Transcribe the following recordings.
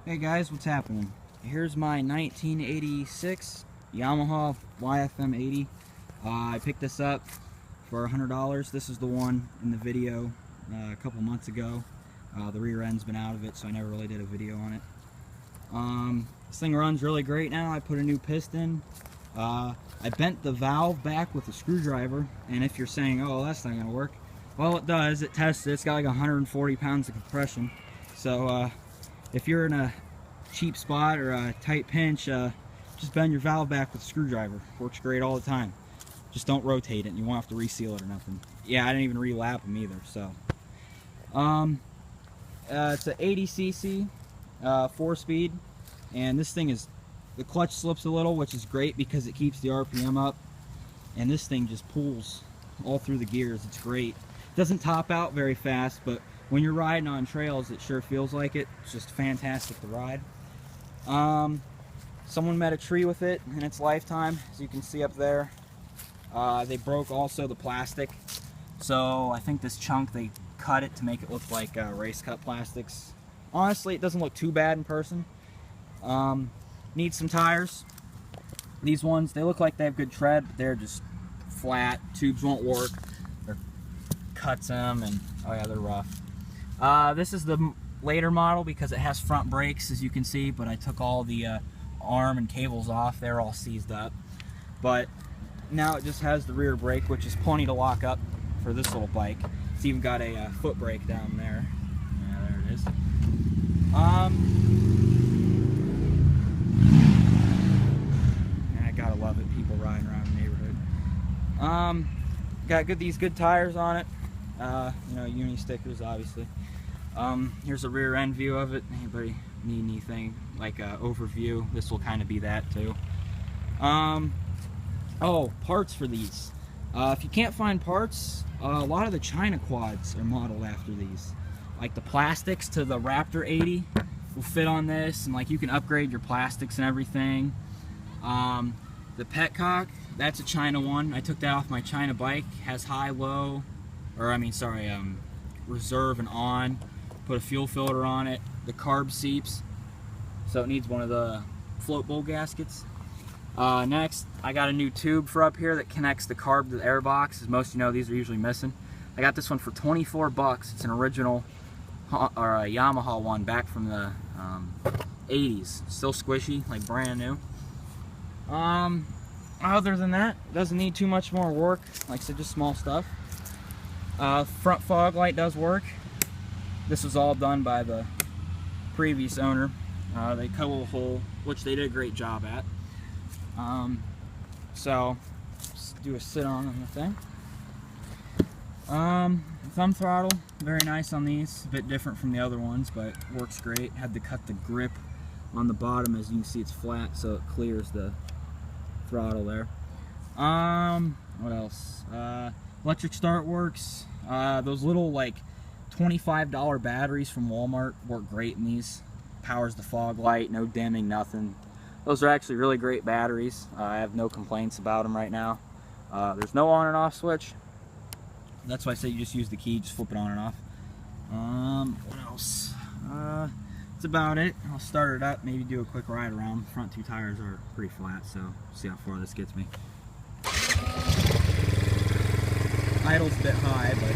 Hey guys, what's happening? Here's my 1986 Yamaha YFM80. I picked this up for $100. This is the one in the video a couple months ago. The rear end's been out of it, so I never really did a video on it. This thing runs really great now. I put a new piston. I bent the valve back with a screwdriver, and if you're saying, oh, that's not gonna work, well, it does. It tests it. It's got like 140 pounds of compression. So if you're in a cheap spot or a tight pinch, just bend your valve back with a screwdriver. Works great all the time. Just don't rotate it, and you won't have to reseal it or nothing. Yeah, I didn't even re-lap them either. So it's an 80cc 4-speed, and this thing is, the clutch slips a little, which is great because it keeps the RPM up, and this thing just pulls all through the gears. It's great. Doesn't top out very fast, but when you're riding on trails, it sure feels like it. It's just fantastic to ride. Someone met a tree with it in its lifetime, as you can see up there. They broke also the plastic, so I think this chunk, they cut it to make it look like race cut plastics. Honestly, it doesn't look too bad in person. Needs some tires. These ones, they look like they have good tread, but they're just flat. Tubes won't work. There cuts them, and oh yeah, they're rough. This is the later model because it has front brakes, as you can see, but I took all the arm and cables off. They're all seized up. But now it just has the rear brake, which is plenty to lock up for this little bike. It's even got a foot brake down there. Yeah, there it is. I gotta love it, people riding around the neighborhood. Got these good tires on it. You know, uni stickers, obviously. Here's a rear end view of it. Anybody need anything like an overview? This will kind of be that too. Oh, parts for these. If you can't find parts, a lot of the China quads are modeled after these. Like the plastics to the Raptor 80 will fit on this, and like you can upgrade your plastics and everything. The petcock, that's a China one. I took that off my China bike. Has high, low, or I mean, sorry, reserve and on. Put a fuel filter on it. The carb seeps, so it needs one of the float bowl gaskets. Next, I got a new tube for up here that connects the carb to the air box. As most of you know, these are usually missing. I got this one for 24 bucks. It's an original or a Yamaha one back from the 80s. Still squishy, like brand new. Other than that, it doesn't need too much more work. Like I said, just small stuff. Front fog light does work. This was all done by the previous owner. They cut a little hole, which they did a great job at. So, let's do a sit on the thing. Thumb throttle, very nice on these. A bit different from the other ones, but works great. Had to cut the grip on the bottom. As you can see, it's flat, so it clears the throttle there. What else? Electric start works. Those little like $25 batteries from Walmart work great in these. Powers the fog light, no dimming, nothing. Those are actually really great batteries. I have no complaints about them right now. There's no on and off switch. That's why I say you just use the key, just flip it on and off. What else? That's about it. I'll start it up, maybe do a quick ride around. Front two tires are pretty flat, so see how far this gets me. Idle's a bit high, but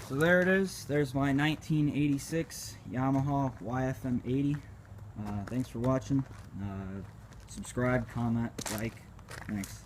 So there it is. There's my 1986 Yamaha YFM 80. Thanks for watching. Subscribe, comment, like. Thanks.